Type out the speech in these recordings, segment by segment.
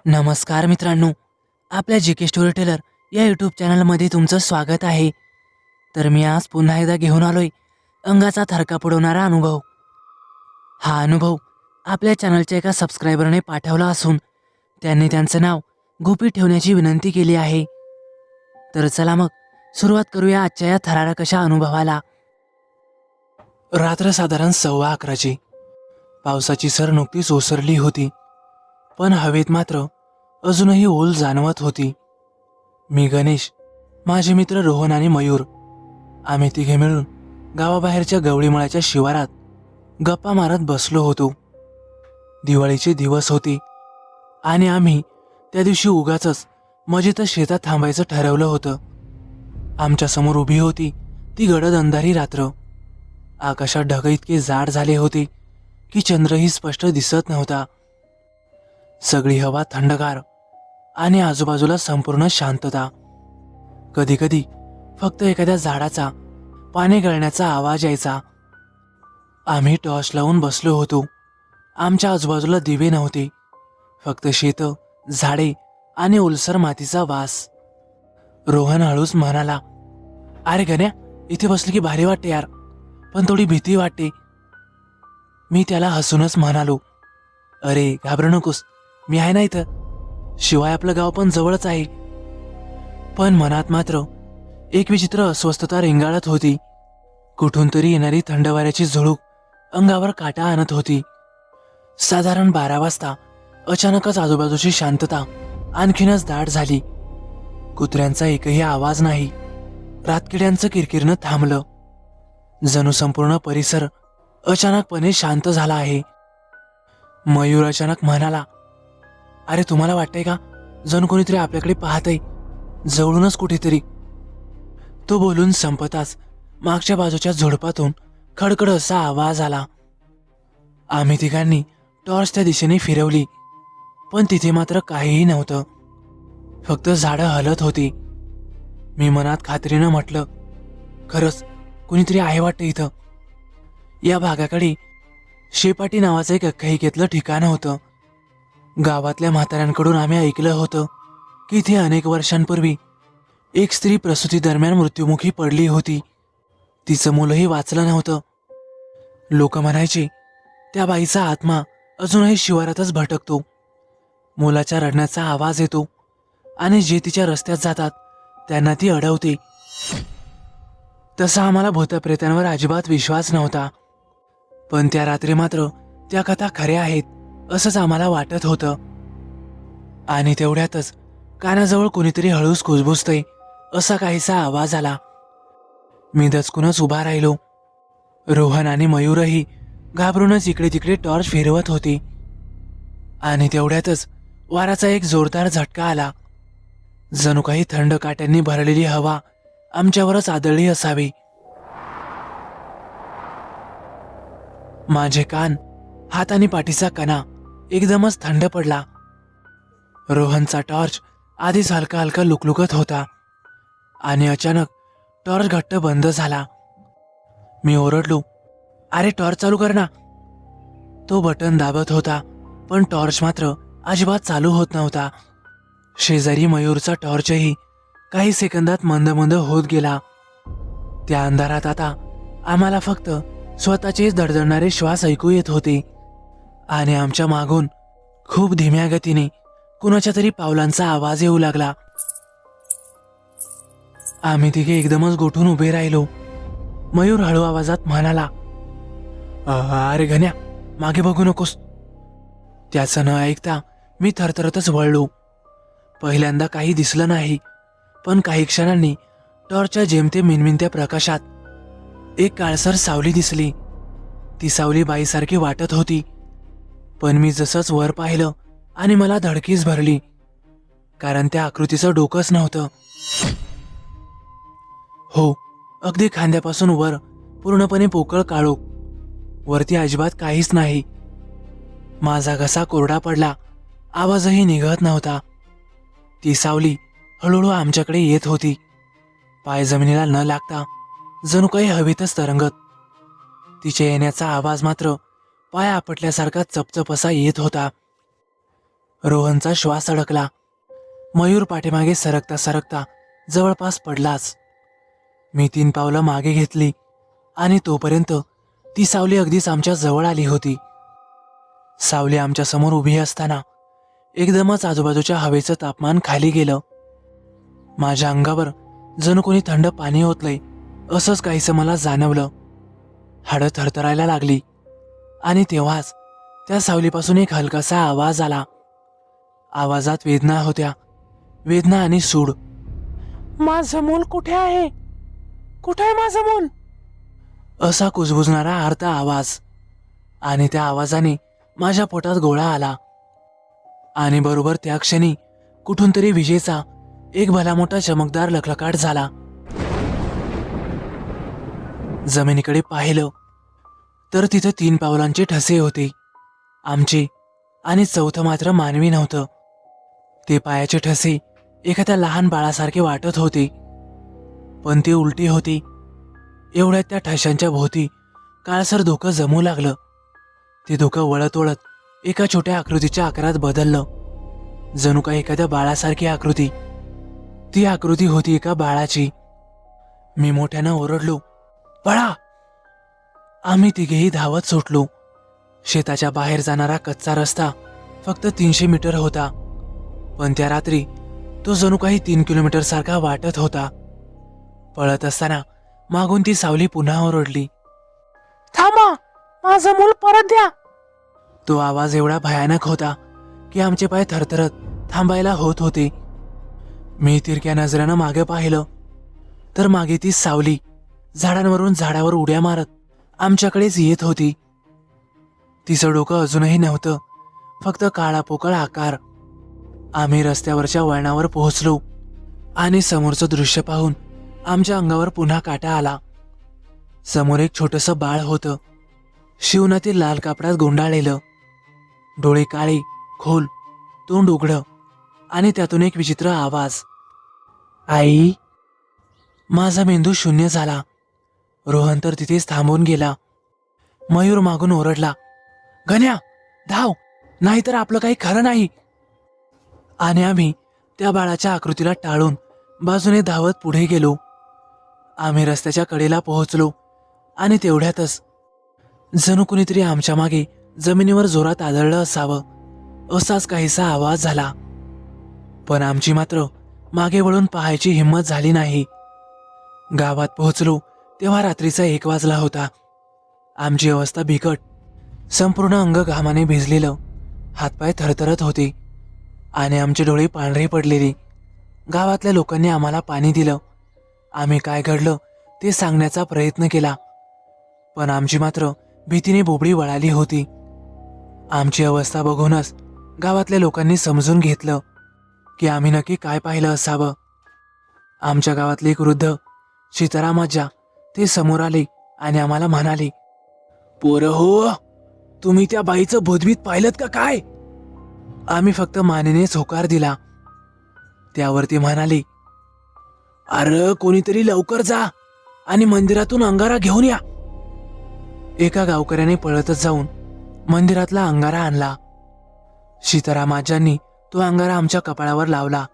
नमस्कार मित्रांनो, आपल्या जी के स्टोरी टेलर या यूट्यूब चॅनलमध्ये तुमचं स्वागत आहे. तर मी आज पुन्हा एकदा घेऊन आलोय अंगाचा थरका पडवणारा अनुभव. हा अनुभव आपल्या चॅनलच्या एका सबस्क्रायबरने पाठवला असून त्यांनी त्यांचं नाव गुपित ठेवण्याची विनंती केली आहे. तर चला मग सुरुवात करूया आजच्या या थरारक अशा अनुभवाला. रात्र साधारण 11:15ची. पावसाची सर नुकतीच ओसरली होती, पण हवेत मात्र अजूनही ओल जाणवत होती. मी, गणेश, माझे मित्र रोहन आणि मयूर, आम्ही तिघे मिळून गावाबाहेरच्या गवळीमळ्याच्या शिवारात गप्पा मारत बसलो होतो. दिवाळीचे दिवस होते आणि आम्ही त्या दिवशी उगाचच मजेतच शेतात थांबायचं ठरवलं होतं. आमच्या समोर उभी होती ती गडद अंधारी रात्र. आकाशात ढग इतके जाड झाले होते की चंद्रही स्पष्ट दिसत नव्हता. सगळी हवा थंडगार आणि आजूबाजूला संपूर्ण शांतता. कधीकधी फक्त एखाद्या झाडाचा पाने गळण्याचा आवाज यायचा. आम्ही टॉर्च लावून बसलो होतो. आमच्या आजूबाजूला दिवे नव्हते, फक्त शेतं, झाडे आणि ओलसर मातीचा वास. रोहन हळूच म्हणाला, "अरे गण्या, इथे बसली की भारी वाटते यार, पण थोडी भीती वाटते." मी त्याला हसूनच म्हणालो, "अरे घाबरू नकोस, मी आहे ना इथं. शिवाय आपलं गाव पण जवळच आहे." पण मनात मात्र एक विचित्र अस्वस्थता रेंगाळत होती. कुठून तरी येणारी थंड वाऱ्याची झुळूक अंगावर काटा आणत होती. साधारण 12 वाजता अचानकच आजूबाजूची शांतता आणखीनच दाट झाली. कुत्र्यांचा एकही आवाज नाही. रातकिड्यांचं किरकिरनं थांबलं. जणू संपूर्ण परिसर अचानकपणे शांत झाला आहे. मयूर अचानक म्हणाला, "अरे तुम्हाला वाटतंय का जणू कोणीतरी आपल्याकडे पाहतंय, जवळूनच कुठेतरी?" तो बोलून संपताच मागच्या बाजूच्या झुडपातून खडखड असा आवाज आला. आम्ही तिघांनी टॉर्च त्या दिशेने फिरवली, पण तिथे मात्र काहीही नव्हतं. फक्त झाडं हलत होती. मी मनात खात्रीनं म्हटलं, "खरंच कुणीतरी आहे वाटतं इथं." या भागाकडे शेपाटी नावाचं एक अख्यायिकेतलं ठिकाण होतं. गावातल्या म्हाताऱ्यांकडून आम्ही ऐकलं होतं की इथे अनेक वर्षांपूर्वी एक स्त्री प्रसूती दरम्यान मृत्युमुखी पडली होती. तिचं मुलंही वाचलं नव्हतं. लोक म्हणायचे त्या बाईचा आत्मा अजूनही शिवारातच भटकतो. मुलाच्या रडण्याचा आवाज येतो आणि जे तिच्या रस्त्यात जातात त्यांना ती अडवते. तसा आम्हाला भूतप्रेतांवर अजिबात विश्वास नव्हता, पण त्या रात्री मात्र त्या कथा खऱ्या आहेत असंच आम्हाला वाटत होतं. आणि तेवढ्यातच कानाजवळ कोणीतरी हळूच कुजबुजतंय असा काहीसा आवाज आला. मी दचकूनच उभा राहिलो. रोहन आणि मयूरही घाबरूनच इकडे तिकडे टॉर्च फिरवत होते. आणि तेवढ्यातच वाराचा एक जोरदार झटका आला. जणू काही थंड काट्यांनी भरलेली हवा आमच्यावरच आदळली असावी. माझे कान, हात आणि पाठीचा कणा एकदमच थंड पडला. रोहनचा टॉर्च आधीच हलका हलका लुकलुकत होता आणि अचानक टॉर्च घट्ट बंद झाला. मी ओरडलो, "अरे टॉर्च चालू कर ना." तो बटन दाबत होता, पण टॉर्च मात्र अजिबात चालू होत नव्हता. शेजारी मयूरचा टॉर्चही काही सेकंदात मंद मंद होत गेला. त्या अंधारात आता आम्हाला फक्त स्वतःचेच धडधडणारे श्वास ऐकू येत होते आणि आमच्या मागून खूप धीम्या गतीने कुणाच्या तरी पावलांचा आवाज येऊ लागला. आम्ही तिघे एकदमच गोठून उभे राहिलो. मयूर हळू आवाजात म्हणाला, "अरे गण्या, मागे बघू नकोस." त्याचं न ऐकता मी थरथरतच वळलो. पहिल्यांदा काही दिसलं नाही, पण काही क्षणांनी टॉर्चच्या जेमतेम मिणमिणत्या प्रकाशात एक काळसर सावली दिसली. ती सावली बाईसारखी वाटत होती, पण मी जसंच वर पाहिलं आणि मला धडकीच भरली, कारण त्या आकृतीचं डोकंच नव्हतं. हो, अगदी खांद्यापासून वर पूर्णपणे पोकळ काळोख. वरती अजिबात काहीच नाही. माझा घसा कोरडा पडला, आवाजही निघत नव्हता. ती सावली हळूहळू आमच्याकडे येत होती, पाय जमिनीला न लागता जणू काही हवेतच तरंगत. तिच्या येण्याचा आवाज मात्र पाय आपटल्यासारखा चपचप असा येत होता. रोहनचा श्वास अडकला. मयूर पाठीमागे सरकता सरकता जवळपास पडलाच. मी 3 पावलं मागे घेतली आणि तोपर्यंत ती सावली अगदीच आमच्या जवळ आली होती. सावली आमच्या समोर उभी असताना एकदमच आजूबाजूच्या हवेचं तापमान खाली गेलं. माझ्या अंगावर जणू कोणी थंड पाणी ओतलंय असंच काहीसं मला जाणवलं. हाडं थरथरायला लागली आणि तेव्हाच त्या सावलीपासून एक हलकासा आवाज आला. आवाजात वेदना होत्या, वेदना आणि सूड. माझं मूल कुठे आहे? कुठे आहे माझं मूल? असा कुजबुजणारा अर्थ आवाज. आणि त्या आवाजाने माझ्या पोटात गोळा आला. आणि बरोबर त्या क्षणी कुठून तरी विजेचा एक भला मोठा चमकदार लखलखाट झाला. जमिनीकडे पाहिलं तर तिथे 3 पावलांचे ठसे होते, आमचे, आणि चौथं मात्र मानवी नव्हतं. ते पायाचे ठसे एखाद्या लहान बाळासारखे वाटत होते, पण ते उलटी होते. एवढ्यात त्या ठशांच्या भोवती काळसर धुकं जमू लागलं. ते धुकं वळत वळत एका छोट्या आकृतीच्या आकारात बदललं, जणू काही एखाद्या बाळासारखी आकृती. ती आकृती होती एका बाळाची. मी मोठ्यानं ओरडलो, बाळा! आम्ही तिघेही धावत सुटलो. शेताच्या बाहेर जाणारा कच्चा रस्ता फक्त 300 मीटर होता, पण त्या रात्री तो जणू काही 3 किलोमीटर सारखा वाटत होता. पळत असताना मागून ती सावली पुन्हा ओरडली, थांबा, माझं मूल परत द्या. तो आवाज एवढा भयानक होता की आमचे पाय थरथरत थांबायला होत होते. मी तिरक्या नजरेनं मागे पाहिलं तर मागे ती सावली झाडांवरून झाडावर उड्या मारत आमच्याकडेच येत होती. तिचं डोकं अजूनही नव्हतं, फक्त काळापोकळ आकार. आम्ही रस्त्यावरच्या वळणावर पोहोचलो आणि समोरचं दृश्य पाहून आमच्या अंगावर पुन्हा काटा आला. समोर एक छोटंसं बाळ होतं, शिवणातील लाल कापडात गुंडाळलेलं, डोळे काळे, खोल, तोंड उघडं, आणि त्यातून एक विचित्र आवाज, आई. माझा मेंदू शून्य झाला. रोहन तर तिथेच थांबून गेला. मयूर मागून ओरडला, गण्या, धाव, नाहीतर आपलं काही खरं नाही. आणि आम्ही त्या बाळाच्या आकृतीला टाळून बाजूने धावत पुढे गेलो. आम्ही रस्त्याच्या कडेला पोहोचलो आणि तेवढ्यातच जणू कुणीतरी आमच्या मागे जमिनीवर जोरात आदळलं असावं असाच काहीसा आवाज झाला. पण आमची मात्र मागे वळून पाहायची हिंमत झाली नाही. गावात पोहोचलो तेव्हा रात्रीचा 1 वाजला होता. आमची अवस्था बिकट. संपूर्ण अंग घामाने भिजलेलं, हातपाय थरथरत होते आणि आमचे डोळे पांढरे पडलेले. गावातल्या लोकांनी आम्हाला पाणी दिलं. आम्ही काय घडलं ते सांगण्याचा प्रयत्न केला, पण आमची मात्र भीतीने बोबडी वळाली होती. आमची अवस्था बघूनच गावातल्या लोकांनी समजून घेतलं की आम्ही नक्की काय पाहिलं असावं. आमच्या गावातले एक वृद्ध सीतारामाज्या ते समोर आले आणि आम्हाला म्हणाले, पोरं हो, तुम्ही त्या बाईचं भूतभीत पाहिलं का काय? आम्ही फक्त मानेनेच होकार दिला. त्यावर ते म्हणाले, अरे कोणीतरी लवकर जा आणि मंदिरातून अंगारा घेऊन या. एका गावकऱ्याने पळतच जाऊन मंदिरातला अंगारा आणला. सीतारामाज्यांनी तो अंगारा आमच्या कपाळावर लावला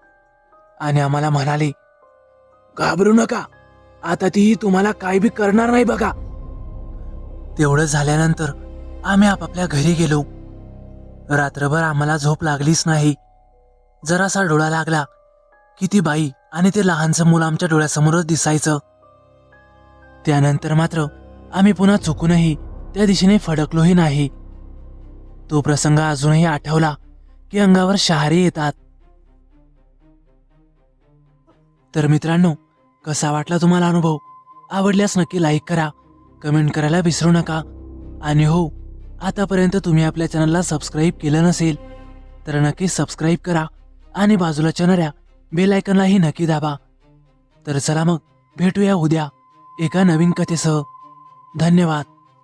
आणि आम्हाला म्हणाले, घाबरू नका, आता ती तुम्हाला काय बी करणार नाही बघा. तेवढं झाल्यानंतर आम्ही आपापल्या घरी गेलो. रात्रभर आम्हाला झोप लागलीच नाही. जरासा डोळा लागला की ती बाई आणि ते लहानसं मूल आमच्या डोळ्यासमोरच दिसायचं. त्यानंतर मात्र आम्ही पुन्हा चुकूनही त्या दिशेने फडकलोही नाही. तो प्रसंग अजूनही आठवला की अंगावर शहारे येतात. तर मित्रांनो, कसा वाटला तुम्हाला अनुभव? आवडल्यास नक्की लाईक करा, कमेंट करायला विसरू नका. आणि हो, आतापर्यंत तुम्ही आपल्या चॅनलला सबस्क्राईब केलं नसेल तर नक्की सबस्क्राईब करा आणि बाजूला येणाऱ्या बेल आयकॉनलाही नक्की दाबा. तर चला मग भेटूया उद्या एका नवीन कथेसह. धन्यवाद.